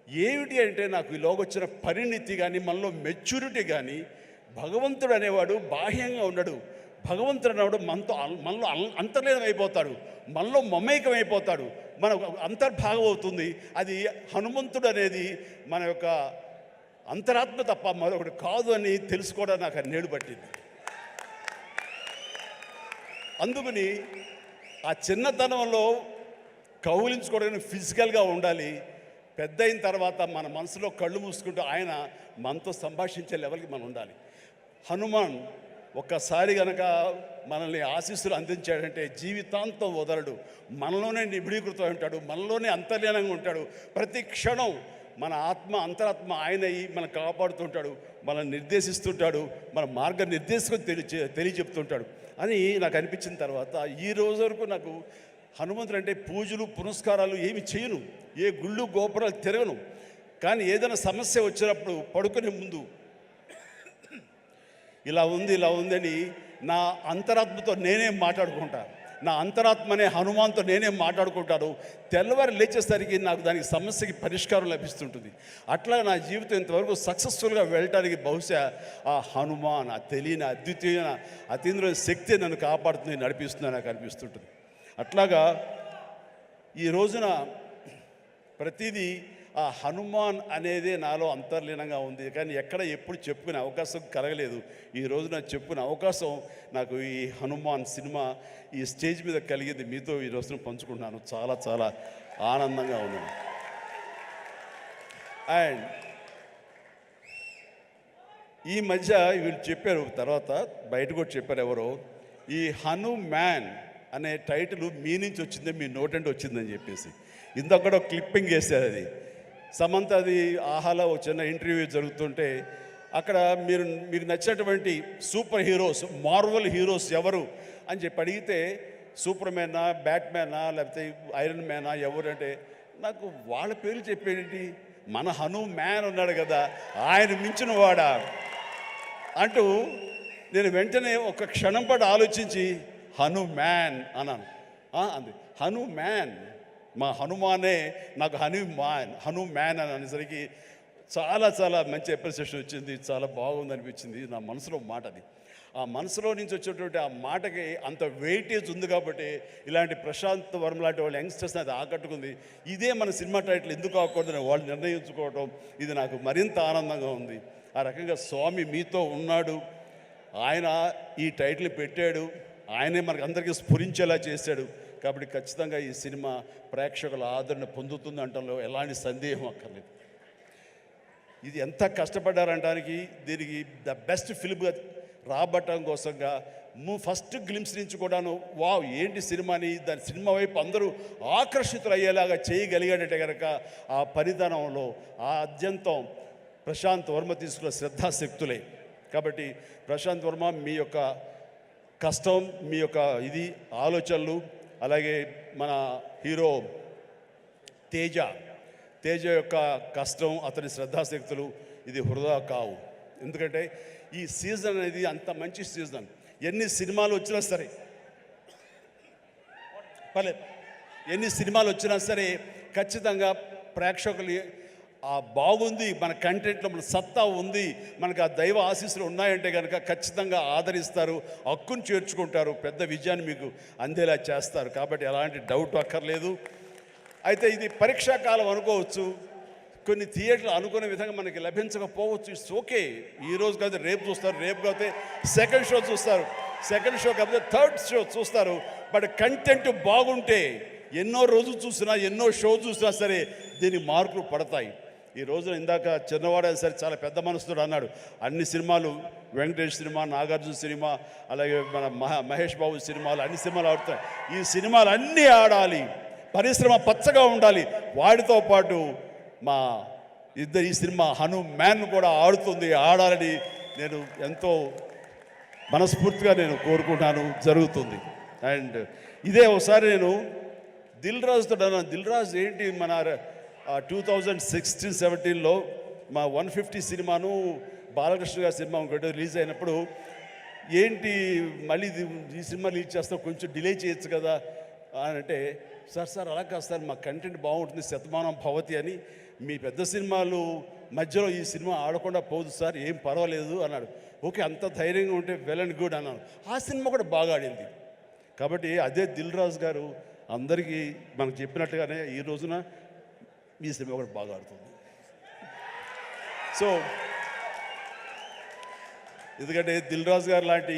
ఏమిటి అంటే నాకు ఈలోగా వచ్చిన పరిణితి కానీ మనలో మెచ్యూరిటీ కానీ, భగవంతుడు అనేవాడు బాహ్యంగా ఉండడు. భగవంతుడు అనేవాడు మనలో అంతర్లీనం అయిపోతాడు, మనలో మమేకం అయిపోతాడు, మన అంతర్భాగం అవుతుంది. అది హనుమంతుడు అనేది మన యొక్క అంతరాత్మ తప్ప మరొకటి కాదు అని తెలుసుకోవడం నాకు అన్నేళ్ళు పట్టింది. అందుకని ఆ చిన్నతనంలో కౌలించుకోవడానికి ఫిజికల్గా ఉండాలి. పెద్ద అయిన తర్వాత మన మనసులో కళ్ళు మూసుకుంటూ ఆయన మనతో సంభాషించే లెవెల్కి మనం ఉండాలి. హనుమాన్ ఒక్కసారి కనుక మనల్ని ఆశీస్సులు అందించాడంటే జీవితాంతం వదలడు. మనలోనే నిబిడీకృతం ఉంటాడు, మనలోనే అంతర్లీనంగా ఉంటాడు. ప్రతి క్షణం మన అంతరాత్మ ఆయన మనం కాపాడుతుంటాడు, మనల్ని నిర్దేశిస్తుంటాడు, మన మార్గ నిర్దేశం తెలియచెప్తుంటాడు అని నాకు అనిపించిన తర్వాత ఈ రోజు వరకు నాకు హనుమంతుడు అంటే పూజలు పునస్కారాలు ఏమి చేయను, ఏ గుళ్ళు గోపురాలు తిరగను. కానీ ఏదైనా సమస్య వచ్చినప్పుడు పడుకునే ముందు ఇలా ఉంది అని నా అంతరాత్మతో నేనే మాట్లాడుకుంటా. నా అంతరాత్మనే హనుమాన్తో నేనే మాట్లాడుకుంటాను. తెల్లవారు లేచేసరికి నాకు దానికి సమస్యకి పరిష్కారం లభిస్తుంటుంది. అట్లా నా జీవితం ఇంతవరకు సక్సెస్ఫుల్గా వెళ్ళటానికి బహుశా ఆ హనుమాన్, ఆ తెలియని అద్వితీయమైన అతీంద్రమైన శక్తి నన్ను కాపాడుతుంది, నడిపిస్తుంది నాకు అనిపిస్తుంటుంది. అట్లాగా ఈ రోజున ప్రతిదీ ఆ హనుమాన్ అనేదే నాలో అంతర్లీనంగా ఉంది. కానీ ఎక్కడ ఎప్పుడు చెప్పుకునే అవకాశం కలగలేదు. ఈ రోజున చెప్పుకునే అవకాశం నాకు ఈ హనుమాన్ సినిమా ఈ స్టేజ్ మీద కలిగింది. మీతో ఈ రోజున పంచుకుంటున్నాను. చాలా చాలా ఆనందంగా ఉన్నాను. అండ్ ఈ మధ్య వీళ్ళు చెప్పారు, తర్వాత బయట కూడా చెప్పారు ఎవరో, ఈ హనుమాన్ అనే టైటిల్ మీ నుంచి వచ్చిందే, మీ నోటంటే వచ్చిందని చెప్పేసి ఇందొక్కడ క్లిప్పింగ్ వేశారు. అది సమంత, అది ఆహాలో ఒక చిన్న ఇంటర్వ్యూ జరుగుతుంటే అక్కడ మీకు నచ్చినటువంటి సూపర్ హీరోస్, మార్వల్ హీరోస్ ఎవరు అని చెప్పి అడిగితే సూపర్ మ్యానా, బ్యాట్మ్యానా, లేకపోతే ఐరన్ మ్యానా ఎవరు అంటే నాకు వాళ్ళ పేర్లు చెప్పేటి, మన హనుమాన్ ఉన్నాడు కదా ఆయన మించిన వాడా అంటూ నేను వెంటనే ఒక క్షణం పాటు ఆలోచించి హనుమాన్ అన్నాను. అంది హనుమాన్, మా హనుమానే నాకు హనుమాన్ అని అనేసరికి చాలా చాలా మంచి అప్రిసియేషన్ వచ్చింది. చాలా బాగుంది అనిపించింది. నా మనసులో మాట అది. ఆ మనసులో నుంచి వచ్చేటువంటి ఆ మాటకి అంత వెయిటేజ్ ఉంది కాబట్టి ఇలాంటి ప్రశాంత్ వర్మ లాంటి వాళ్ళ యంగ్స్టర్స్ని అది ఆకట్టుకుంది. ఇదే మన సినిమా టైటిల్ ఎందుకు అవ్వకూడదని వాళ్ళు నిర్ణయించుకోవటం ఇది నాకు మరింత ఆనందంగా ఉంది. ఆ రకంగా స్వామి మీతో ఉన్నాడు, ఆయన ఈ టైటిల్ పెట్టాడు, ఆయనే మనకు అందరికీ స్ఫురించేలా చేశాడు. కాబట్టి ఖచ్చితంగా ఈ సినిమా ప్రేక్షకుల ఆదరణ పొందుతుంది అంటంలో ఎలాంటి సందేహం అక్కర్లేదు. ఇది ఎంత కష్టపడ్డారంటానికి దీనికి ద బెస్ట్ ఫిల్మ్గా రాబట్టడం కోసంగా ఫస్ట్ గ్లిమ్స్ నుంచి కూడాను వావ్ ఏంటి సినిమాని, దాని సినిమా వైపు అందరూ ఆకర్షితులు అయ్యేలాగా చేయగలిగాడంటే కనుక ఆ పరిధానంలో ఆ అత్యంతం ప్రశాంత్ వర్మ తీసుకున్న శ్రద్ధాశక్తులే. కాబట్టి ప్రశాంత్ వర్మ మీ యొక్క కష్టం, మీ యొక్క ఆలోచనలు, అలాగే మన హీరో తేజ యొక్క కష్టం, అతని శ్రద్ధాశక్తులు ఇది వృధా కావు. ఎందుకంటే ఈ సీజన్ అనేది అంత మంచి సీజన్. ఎన్ని సినిమాలు వచ్చినా సరే ఖచ్చితంగా ప్రేక్షకులు బాగుంది, మన కంటెంట్లో మన సత్తా ఉంది, మనకు ఆ దైవ ఆశీస్సులు ఉన్నాయంటే కనుక ఖచ్చితంగా ఆదరిస్తారు, హక్కును చేర్చుకుంటారు, పెద్ద విజయాన్ని మీకు అందేలా చేస్తారు. కాబట్టి ఎలాంటి డౌట్ అక్కర్లేదు. అయితే ఇది పరీక్షాకాలం అనుకోవచ్చు, కొన్ని థియేటర్లు అనుకునే విధంగా మనకి లభించకపోవచ్చు. It's okay. ఈరోజు కాదు రేపు చూస్తారు, రేపు కాకపోతే సెకండ్ షో చూస్తారు, సెకండ్ షో కాకపోతే థర్డ్ షో చూస్తారు. బట్ కంటెంట్ బాగుంటే ఎన్నో రోజులు చూసినా, ఎన్నో షో చూసినా సరే దీనికి మార్కులు పడతాయి. ఈ రోజున ఇందాక చిన్నవాడైనా సరే చాలా పెద్ద మనసుతో అన్నాడు, అన్ని సినిమాలు వెంకటేష్ సినిమా, నాగార్జున సినిమా, అలాగే మన మహేష్ బాబు సినిమాలు, అన్ని సినిమాలు ఆడుతాయి. ఈ సినిమాలు అన్నీ ఆడాలి, పరిశ్రమ పచ్చగా ఉండాలి. వాటితో పాటు మా ఈ సినిమా హనుమాన్ కూడా ఆడాలని నేను ఎంతో మనస్ఫూర్తిగా నేను కోరుకుంటాను, జరుగుతుంది. అండ్ ఇదే ఒకసారి నేను దిల్ రాజుతో అన్నాను, దిల్ రాజు ఏంటి మన 2016-17లో మా 150 సినిమాను బాలకృష్ణ గారి సినిమా ఇంకోటి రిలీజ్ అయినప్పుడు ఏంటి మళ్ళీ ఈ సినిమా రిలీజ్ చేస్తాం, కొంచెం డిలే చేయొచ్చు కదా అని అంటే, సార్ అలా కాదు సార్, మా కంటెంట్ బాగుంటుంది, శతమానం భవతి అని మీ పెద్ద సినిమాలు మధ్యలో ఈ సినిమా ఆడకుండా పోదు సార్, ఏం పర్వాలేదు అన్నాడు. ఓకే, అంత ధైర్యంగా ఉంటే వెల్ అండ్ గుడ్ అన్నాను. ఆ సినిమా కూడా బాగా ఆడింది. కాబట్టి అదే దిల్ రాజు గారు అందరికీ మనకు చెప్పినట్టుగానే ఈ రోజున ఈ సినిమా కూడా బాగా ఆడుతుంది. సో ఎందుకంటే దిల్ రాజు గారు లాంటి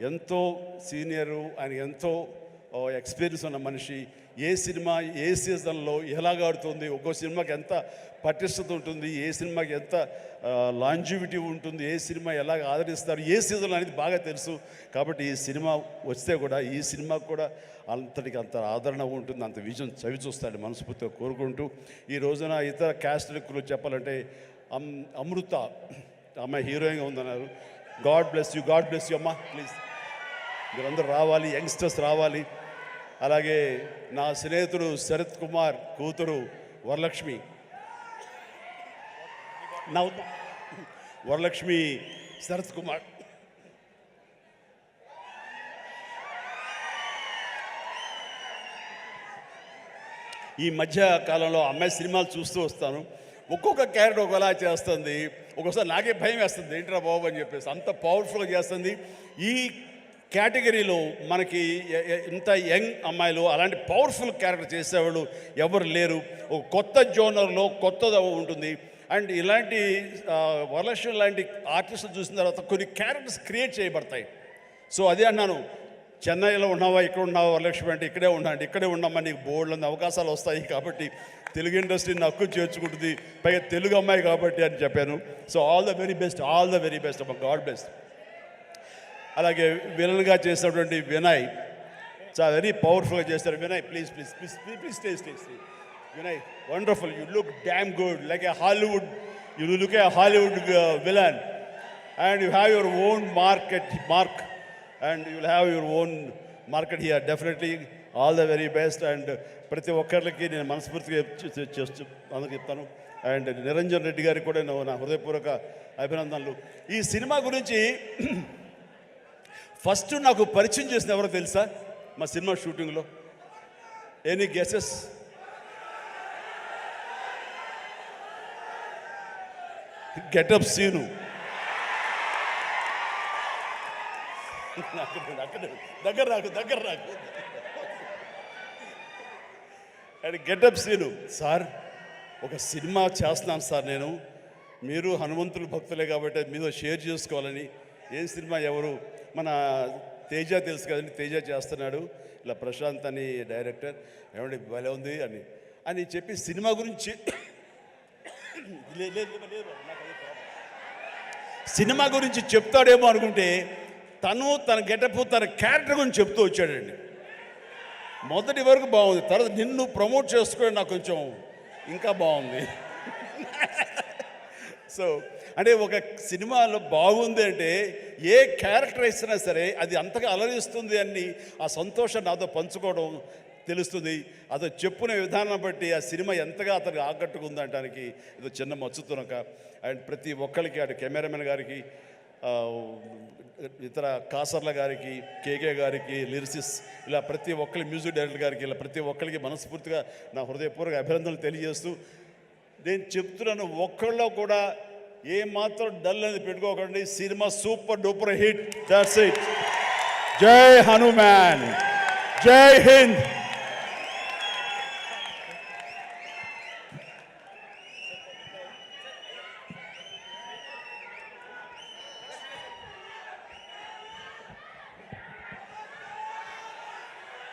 ఎంతో సీనియరు, ఆయన ఎంతో ఎక్స్పీరియన్స్ ఉన్న మనిషి ఏ సినిమా ఏ సీజన్లో ఎలాగ ఆడుతుంది, ఒక్కో సినిమాకి ఎంత పటిష్టత ఉంటుంది, ఏ సినిమాకి ఎంత లాంజివిటీ ఉంటుంది, ఏ సినిమా ఎలాగ ఆదరిస్తారు, ఏ సీజన్ అనేది బాగా తెలుసు. కాబట్టి ఈ సినిమా వస్తే కూడా ఈ సినిమాకు కూడా అంతటికి అంత ఆదరణ ఉంటుంది, అంత విజయం చవి చూస్తాడు మనస్ఫూర్తిగా కోరుకుంటూ. ఈ రోజున ఇతర క్యాస్ట్లకు చెప్పాలంటే అమృత అమ్మాయి హీరోయిన్గా ఉందన్నారు. గాడ్ బ్లెస్ యూ అమ్మా, ప్లీజ్ మీరందరూ రావాలి, యంగ్స్టర్స్ రావాలి. అలాగే నా స్నేహితుడు శరత్ కుమార్ కూతురు వరలక్ష్మి, వరలక్ష్మి శరత్ కుమార్ ఈ మధ్య కాలంలో అమ్మాయి సినిమాలు చూస్తూ వస్తాను. ఒక్కొక్క క్యారెక్టర్ ఒకలా చేస్తుంది. ఒక్కోసారి నాకే భయం వేస్తుంది, ఏంట్రా బాబు అని చెప్పేసి, అంత పవర్ఫుల్గా చేస్తుంది. ఈ కేటగిరీలో మనకి ఇంత యంగ్ అమ్మాయిలు అలాంటి పవర్ఫుల్ క్యారెక్టర్ చేసేవాళ్ళు ఎవరు లేరు. ఒక కొత్త జోనర్లో కొత్తగా ఉంటుంది. అండ్ ఇలాంటి వరలక్ష్మి లాంటి ఆర్టిస్టులు చూసిన తర్వాత కొన్ని క్యారెక్టర్స్ క్రియేట్ చేయబడతాయి. సో అదే అన్నాను, చెన్నైలో ఉన్నావా, ఇక్కడ ఉన్నావా వరలక్ష్మి అంటే ఇక్కడే ఉన్నాండి, ఇక్కడే ఉన్నామా, నీకు బోర్డులో అవకాశాలు వస్తాయి కాబట్టి తెలుగు ఇండస్ట్రీని హక్కు చేర్చుకుంటుంది, పైగా తెలుగు అమ్మాయి కాబట్టి అని చెప్పాను. So all the very best అమ్మ, గాడ్ బ్లెస్. అలాగే విలన్గా చేసినటువంటి వినయ్ చాలా వెరీ పవర్ఫుల్గా చేస్తారు. Vinay please please please please stay stay stay Vinay, wonderful, you look damn good like A Hollywood, you look A Hollywood villain and you have your own mark and you will have your own market here. Definitely all the very best. And ప్రతి ఒక్కరికి నేను మనస్ఫూర్తిగా అందరికి చెప్తాను. And Niranjan Reddy గారికి కూడా నా హృదయపూర్వక అభినందనలు. ఈ సినిమా గురించి ఫస్ట్ నాకు పరిచయం చేసిన ఎవరో తెలుసా మా సినిమా షూటింగ్లో? Any guesses? గెటప్ సీను. దగ్గర రాకు అండ్ గెటప్ సీను. సార్ ఒక సినిమా చేస్తున్నాను సార్ నేను, మీరు హనుమంతుల భక్తులే కాబట్టి మీతో షేర్ చేసుకోవాలని. ఏం సినిమా, ఎవరు? మన తేజ తెలుసు కదండి, తేజ చేస్తున్నాడు, ఇలా ప్రశాంత్ అని డైరెక్టర్, ఏమండి భలే ఉంది అని చెప్పి సినిమా గురించి సినిమా గురించి చెప్తాడేమో అనుకుంటే తన గెటప్ తన క్యారెక్టర్ గురించి చెప్తూ వచ్చాడండి. మొదటి వరకు బాగుంది, తర్వాత నిన్ను ప్రమోట్ చేసుకోవడం నాకు కొంచెం ఇంకా బాగుంది. సో అంటే ఒక సినిమాలో బాగుంది అంటే ఏ క్యారెక్టర్ ఇచ్చినా సరే అది అంతగా అలరిస్తుంది అని ఆ సంతోషం నాతో పంచుకోవడం తెలుస్తుంది. అదో చెప్పునే విధానం బట్టి ఆ సినిమా ఎంతగా అతనికి ఆకట్టుకుందనడానికి ఇది చిన్న మచ్చుతునక. అండ్ ప్రతి ఒక్కరికి, అటు కెమెరామెన్ గారికి, ఇతర కాసర్ల గారికి, కేకే గారికి, లిరిసిస్, ఇలా ప్రతి ఒక్కరి మ్యూజిక్ డైరెక్టర్ గారికి, ఇలా ప్రతి ఒక్కరికి మనస్ఫూర్తిగా నా హృదయపూర్వక అభినందనలు తెలియజేస్తూ నేను చెప్తున్నాను, ఒక్కళ్ళలో కూడా ఏమాత్రం డల్ అనేది పెట్టుకోకండి. Cinema super duper hit. That's it. జై హనుమాన్, జై హింద్.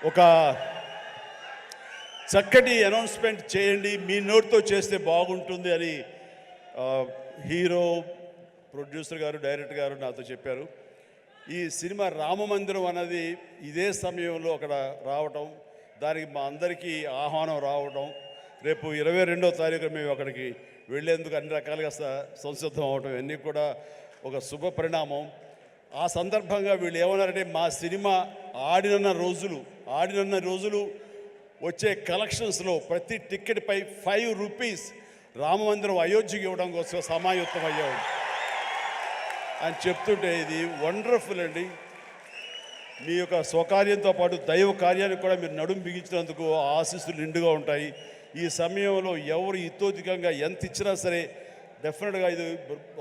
ఒక చక్కటి అనౌన్స్మెంట్ చేయండి, మీ నోట్తో చేస్తే బాగుంటుంది అని హీరో, ప్రొడ్యూసర్ గారు, డైరెక్టర్ గారు నాతో చెప్పారు. ఈ సినిమా రామమందిరం అన్నది ఇదే సమయంలో అక్కడ రావటం, దానికి మా అందరికీ ఆహ్వానం రావడం, రేపు 22వ తారీఖు మేము అక్కడికి వెళ్ళేందుకు అన్ని రకాలుగా సంసిద్ధం అవడం, ఇవన్నీ కూడా ఒక శుభ పరిణామం. ఆ సందర్భంగా వీళ్ళు ఏమన్నారంటే, మా సినిమా ఆడిన రోజులు వచ్చే కలెక్షన్స్లో ప్రతి టికెట్ పై 5 రూపీస్ రామమందిరం అయోధ్యకి ఇవ్వడం కోసం సమాయుత్తం అయ్యాం అని చెప్తుంటే ఇది వండర్ఫుల్ అండి. మీ యొక్క స్వకార్యంతో పాటు దైవ కార్యానికి కూడా మీరు నడుము బిగించినందుకు ఆశీస్సులు నిండుగా ఉంటాయి. ఈ సమయంలో ఎవరు ఇతోధికంగా ఎంత ఇచ్చినా సరే డెఫినెట్గా ఇది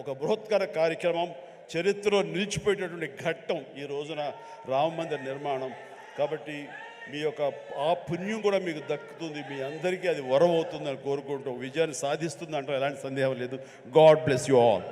ఒక బృహత్కర కార్యక్రమం, చరిత్రలో నిలిచిపోయేటటువంటి ఘట్టం ఈ రోజున రామ మందిర నిర్మాణం. కాబట్టి మీ యొక్క ఆ పుణ్యం కూడా మీకు దక్కుతుంది, మీ అందరికీ అది వరం అవుతుందని కోరుకుంటూ విజయాన్ని సాధిస్తుంది అంటే ఎలాంటి సందేహం లేదు. God bless you all.